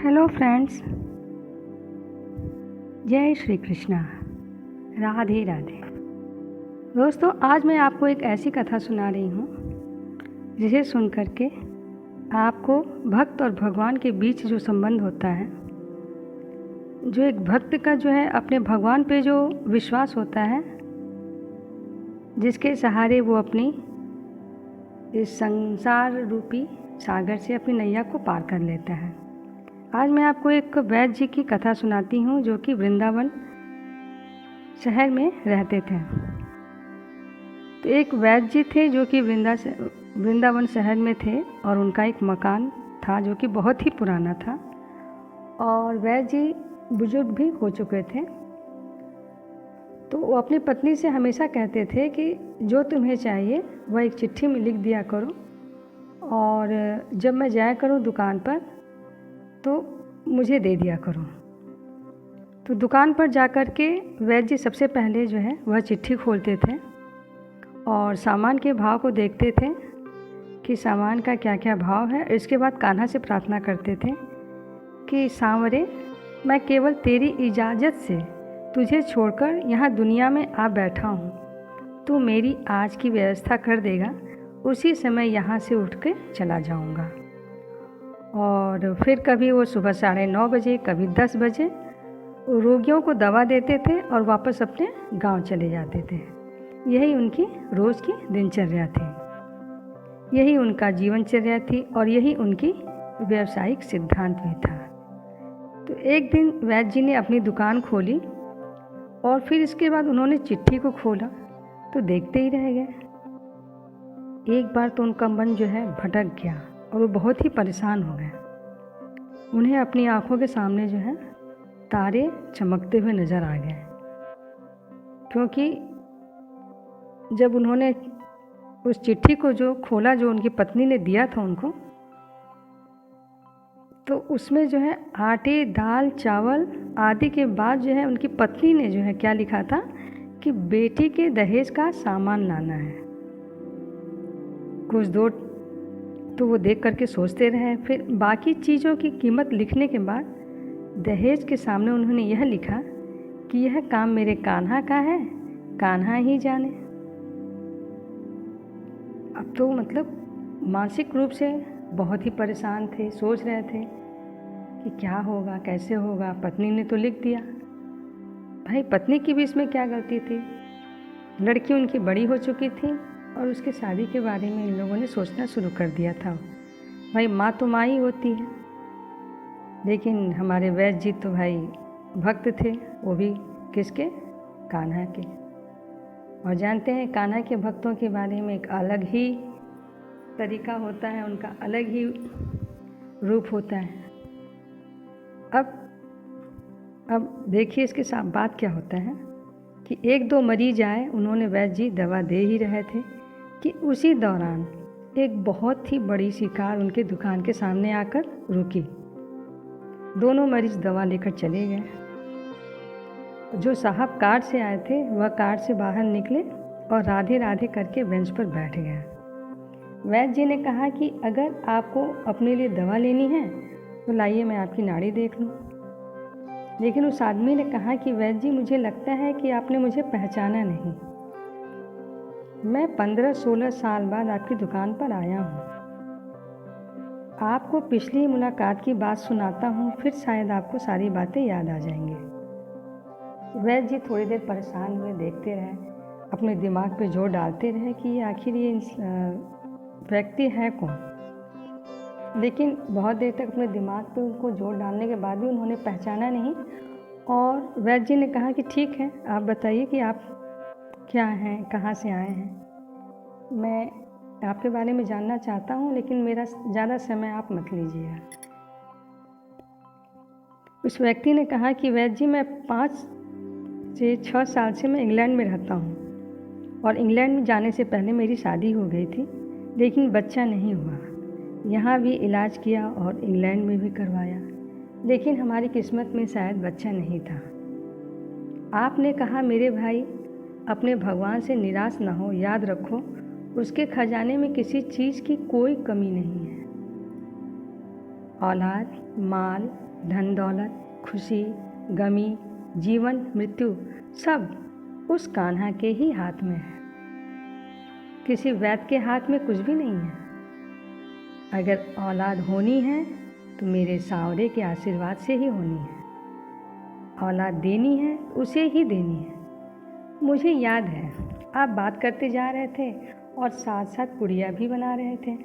Hello friends, जय श्री कृष्णा, राधे राधे। दोस्तों, आज मैं आपको एक ऐसी कथा सुना रही हूँ जिसे सुन कर के आपको भक्त और भगवान के बीच जो संबंध होता है, जो एक भक्त का जो है अपने भगवान पे जो विश्वास होता है, जिसके सहारे वो अपनी इस संसार रूपी सागर से अपनी नैया को पार कर लेता है। आज मैं आपको एक वैद्य जी की कथा सुनाती हूँ जो कि वृंदावन शहर में रहते थे। तो एक वैद्य जी थे जो कि वृंदावन शहर में थे और उनका एक मकान था जो कि बहुत ही पुराना था और वैद्य जी बुजुर्ग भी हो चुके थे। तो वो अपनी पत्नी से हमेशा कहते थे कि जो तुम्हें चाहिए वह एक चिट्ठी में लिख दिया करो और जब मैं जाया करूँ दुकान पर तो मुझे दे दिया करो। तो दुकान पर जाकर के वैद्य जी सबसे पहले जो है वह चिट्ठी खोलते थे और सामान के भाव को देखते थे कि सामान का क्या क्या भाव है। इसके बाद कान्हा से प्रार्थना करते थे कि सांवरे, मैं केवल तेरी इजाज़त से तुझे छोड़कर यहाँ दुनिया में आ बैठा हूँ। तू मेरी आज की व्यवस्था कर देगा, उसी समय यहाँ से उठ के चला जाऊँगा। और फिर कभी वो सुबह 9:30 बजे, कभी 10 बजे रोगियों को दवा देते थे और वापस अपने गांव चले जाते थे। यही उनकी रोज़ की दिनचर्या थी, यही उनका जीवनचर्या थी और यही उनकी व्यावसायिक सिद्धांत भी था। तो एक दिन वैद्य जी ने अपनी दुकान खोली और फिर इसके बाद उन्होंने चिट्ठी को खोला तो देखते ही रह गए। एक बार तो उनका मन जो है भटक गया और वो बहुत ही परेशान हो गए। उन्हें अपनी आंखों के सामने जो है तारे चमकते हुए नज़र आ गए, क्योंकि जब उन्होंने उस चिट्ठी को जो खोला जो उनकी पत्नी ने दिया था उनको, तो उसमें जो है आटे, दाल, चावल आदि के बाद जो है उनकी पत्नी ने जो है क्या लिखा था कि बेटी के दहेज का सामान लाना है। कुछ दूर तो वो देख करके सोचते रहे। फिर बाकी चीज़ों की कीमत लिखने के बाद दहेज के सामने उन्होंने यह लिखा कि यह काम मेरे कान्हा का है, कान्हा ही जाने। अब तो मतलब मानसिक रूप से बहुत ही परेशान थे, सोच रहे थे कि क्या होगा, कैसे होगा। पत्नी ने तो लिख दिया। भाई, पत्नी की भी इसमें क्या गलती थी? लड़की उनकी बड़ी हो चुकी थी और उसके शादी के बारे में इन लोगों ने सोचना शुरू कर दिया था। भाई, माँ तो माँ ही होती है। लेकिन हमारे वैद्य जी तो भाई भक्त थे, वो भी किसके? कान्हा के। और जानते हैं कान्हा के भक्तों के बारे में एक अलग ही तरीका होता है, उनका अलग ही रूप होता है। अब देखिए इसके साथ बात क्या होता है कि 1-2 मरीज आए, उन्होंने वैद्य जी दवा दे ही रहे थे कि उसी दौरान एक बहुत ही बड़ी सी कार उनके दुकान के सामने आकर रुकी। दोनों मरीज दवा लेकर चले गए। जो साहब कार से आए थे वह कार से बाहर निकले और राधे राधे करके बेंच पर बैठ गए। वैद्य जी ने कहा कि अगर आपको अपने लिए दवा लेनी है तो लाइए मैं आपकी नाड़ी देख लूँ। लेकिन उस आदमी ने कहा कि वैद्य जी, मुझे लगता है कि आपने मुझे पहचाना नहीं। मैं 15-16 साल बाद आपकी दुकान पर आया हूँ। आपको पिछली मुलाकात की बात सुनाता हूँ, फिर शायद आपको सारी बातें याद आ जाएंगी। वैद्य जी थोड़ी देर परेशान हुए, देखते रहे, अपने दिमाग पे जोर डालते रहे कि आखिर ये व्यक्ति है कौन। लेकिन बहुत देर तक अपने दिमाग पे उनको जोर डालने के बाद भी उन्होंने पहचाना नहीं। और वैद्य जी ने कहा कि ठीक है, आप बताइए कि आप क्या हैं, कहाँ से आए हैं। मैं आपके बारे में जानना चाहता हूँ, लेकिन मेरा ज़्यादा समय आप मत लीजिएगा। उस व्यक्ति ने कहा कि वैद्य जी, मैं 5 से 6 साल से मैं इंग्लैंड में रहता हूँ और इंग्लैंड में जाने से पहले मेरी शादी हो गई थी, लेकिन बच्चा नहीं हुआ। यहाँ भी इलाज किया और इंग्लैंड में भी करवाया, लेकिन हमारी किस्मत में शायद बच्चा नहीं था। आपने कहा मेरे भाई, अपने भगवान से निराश ना हो, याद रखो उसके खजाने में किसी चीज़ की कोई कमी नहीं है। औलाद, माल, धन दौलत, खुशी, गमी, जीवन, मृत्यु सब उस कान्हा के ही हाथ में है। किसी वैद्य के हाथ में कुछ भी नहीं है। अगर औलाद होनी है तो मेरे सांवरे के आशीर्वाद से ही होनी है। औलाद देनी है उसे ही देनी है। मुझे याद है आप बात करते जा रहे थे और साथ साथ गुड़िया भी बना रहे थे।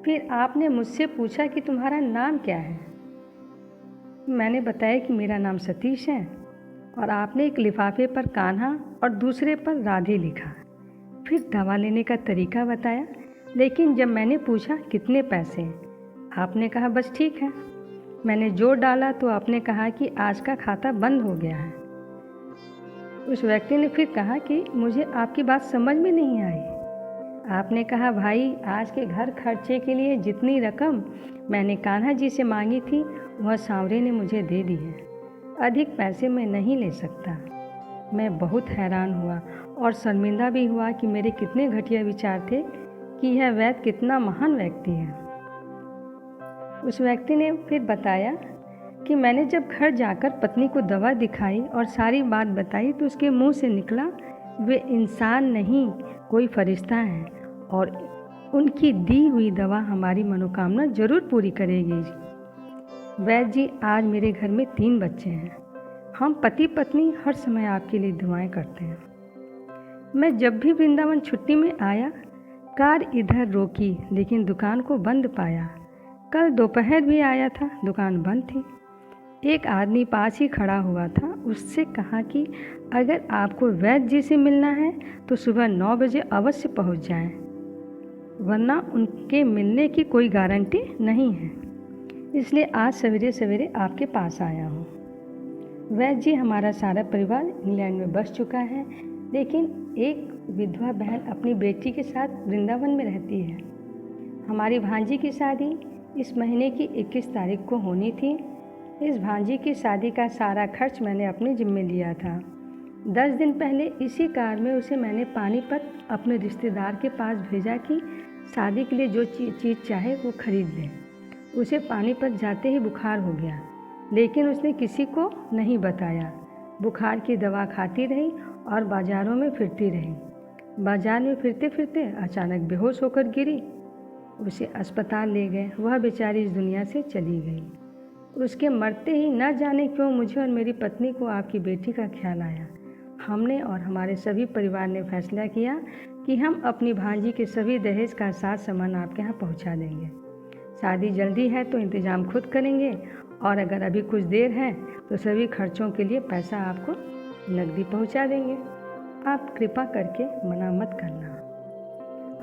फिर आपने मुझसे पूछा कि तुम्हारा नाम क्या है। मैंने बताया कि मेरा नाम सतीश है और आपने एक लिफाफे पर कान्हा और दूसरे पर राधे लिखा। फिर दवा लेने का तरीका बताया, लेकिन जब मैंने पूछा कितने पैसे, आपने कहा बस ठीक है। मैंने जोड़ डाला तो आपने कहा कि आज का खाता बंद हो गया है। उस व्यक्ति ने फिर कहा कि मुझे आपकी बात समझ में नहीं आई। आपने कहा भाई, आज के घर खर्चे के लिए जितनी रकम मैंने कान्हा जी से मांगी थी वह सांवरे ने मुझे दे दी है। अधिक पैसे मैं नहीं ले सकता। मैं बहुत हैरान हुआ और शर्मिंदा भी हुआ कि मेरे कितने घटिया विचार थे कि यह वैद्य कितना महान व्यक्ति है। उस व्यक्ति ने फिर बताया कि मैंने जब घर जाकर पत्नी को दवा दिखाई और सारी बात बताई तो उसके मुंह से निकला, वे इंसान नहीं कोई फरिश्ता है और उनकी दी हुई दवा हमारी मनोकामना जरूर पूरी करेगी। वैद्य जी, आज मेरे घर में 3 बच्चे हैं। हम पति पत्नी हर समय आपके लिए दुआएं करते हैं। मैं जब भी वृंदावन छुट्टी में आया, कार इधर रोकी लेकिन दुकान को बंद पाया। कल दोपहर भी आया था, दुकान बंद थी। एक आदमी पास ही खड़ा हुआ था। उससे कहा कि अगर आपको वैद्य जी से मिलना है तो सुबह 9 बजे अवश्य पहुंच जाएं, वरना उनके मिलने की कोई गारंटी नहीं है। इसलिए आज सवेरे सवेरे आपके पास आया हूँ। वैद्य जी, हमारा सारा परिवार इंग्लैंड में बस चुका है, लेकिन एक विधवा बहन अपनी बेटी के साथ वृंदावन में रहती है। हमारी भांजी की शादी इस महीने की 21 तारीख को होनी थी। इस भांजी की शादी का सारा खर्च मैंने अपने जिम्मे लिया था। 10 दिन पहले इसी कार में उसे मैंने पानीपत अपने रिश्तेदार के पास भेजा कि शादी के लिए जो चीज़ चाहे वो खरीद ले। उसे पानीपत जाते ही बुखार हो गया, लेकिन उसने किसी को नहीं बताया। बुखार की दवा खाती रही और बाज़ारों में फिरती रही। बाज़ार में फिरते फिरते अचानक बेहोश होकर गिरी। उसे अस्पताल ले गए। वह बेचारी इस दुनिया से चली गई। उसके मरते ही न जाने क्यों मुझे और मेरी पत्नी को आपकी बेटी का ख्याल आया। हमने और हमारे सभी परिवार ने फैसला किया कि हम अपनी भांजी के सभी दहेज का साथ सामान आपके यहाँ पहुँचा देंगे। शादी जल्दी है तो इंतज़ाम खुद करेंगे और अगर अभी कुछ देर है तो सभी खर्चों के लिए पैसा आपको नकदी पहुँचा देंगे। आप कृपा करके मना मत करना।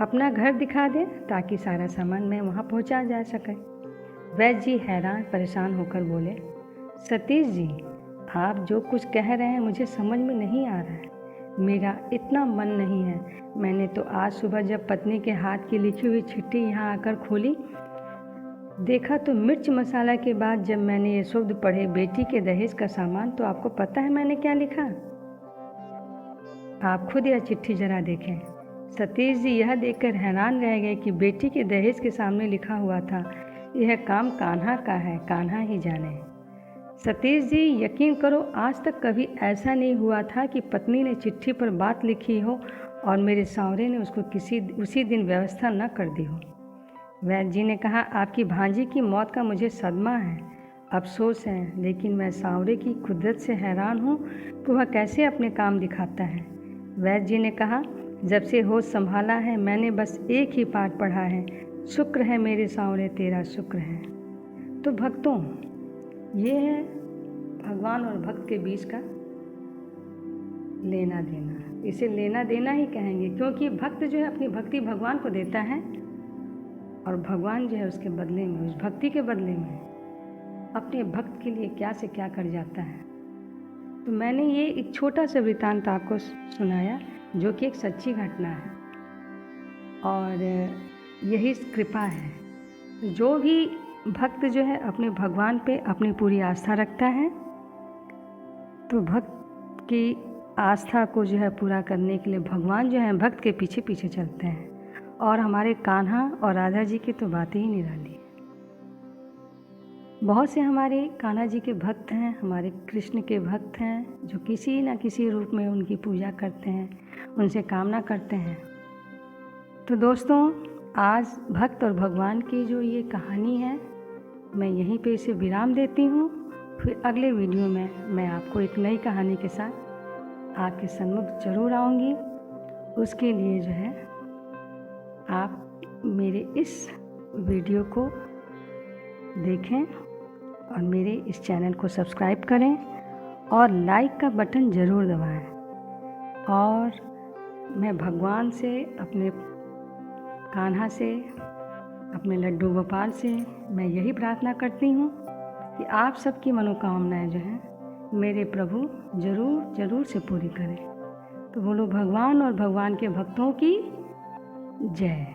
अपना घर दिखा दें ताकि सारा सामान मैं वहाँ पहुँचा जा सके। वैद्य जी हैरान परेशान होकर बोले, सतीश जी, आप जो कुछ कह रहे हैं मुझे समझ में नहीं आ रहा है। मेरा इतना मन नहीं है। मैंने तो आज सुबह जब पत्नी के हाथ की लिखी हुई चिट्ठी यहाँ आकर खोली, देखा तो मिर्च मसाला के बाद जब मैंने ये शब्द पढ़े, बेटी के दहेज का सामान, तो आपको पता है मैंने क्या लिखा? आप खुद यह चिट्ठी जरा देखें। सतीश जी यह देखकर हैरान रह गए कि बेटी के दहेज के सामने लिखा हुआ था, यह काम कान्हा का है, कान्हा ही जाने। सतीश जी यकीन करो, आज तक कभी ऐसा नहीं हुआ था कि पत्नी ने चिट्ठी पर बात लिखी हो और मेरे सांवरे ने उसको उसी दिन व्यवस्था न कर दी हो। वैद्य जी ने कहा, आपकी भांजी की मौत का मुझे सदमा है, अफसोस है, लेकिन मैं सांवरे की कुदरत से हैरान हूँ कि वह कैसे अपने काम दिखाता है। वैद्य जी ने कहा, जब से होश संभाला है मैंने बस एक ही पाठ पढ़ा है, शुक्र है मेरे सांवरे तेरा शुक्र है। तो भक्तों, ये है भगवान और भक्त के बीच का लेना देना। इसे लेना देना ही कहेंगे, क्योंकि भक्त जो है अपनी भक्ति भगवान को देता है और भगवान जो है उसके बदले में, उस भक्ति के बदले में अपने भक्त के लिए क्या से क्या कर जाता है। तो मैंने ये एक छोटा सा वृत्तांत आपको सुनाया जो कि एक सच्ची घटना है और यही कृपा है। जो भी भक्त जो है अपने भगवान पे अपनी पूरी आस्था रखता है, तो भक्त की आस्था को जो है पूरा करने के लिए भगवान जो है भक्त के पीछे पीछे चलते हैं। और हमारे कान्हा और राधा जी की तो बात ही निराली है। बहुत से हमारे कान्हा जी के भक्त हैं, हमारे कृष्ण के भक्त हैं, जो किसी न किसी रूप में उनकी पूजा करते हैं, उनसे कामना करते हैं। तो दोस्तों, आज भक्त और भगवान की जो ये कहानी है, मैं यहीं पे इसे विराम देती हूँ। फिर अगले वीडियो में मैं आपको एक नई कहानी के साथ आपके सम्मुख ज़रूर आऊँगी। उसके लिए जो है आप मेरे इस वीडियो को देखें और मेरे इस चैनल को सब्सक्राइब करें और लाइक का बटन ज़रूर दबाएं। और मैं भगवान से, अपने कान्हा से, अपने लड्डू गोपाल से मैं यही प्रार्थना करती हूँ कि आप सबकी मनोकामनाएं जो हैं मेरे प्रभु ज़रूर से पूरी करें। तो बोलो भगवान और भगवान के भक्तों की जय।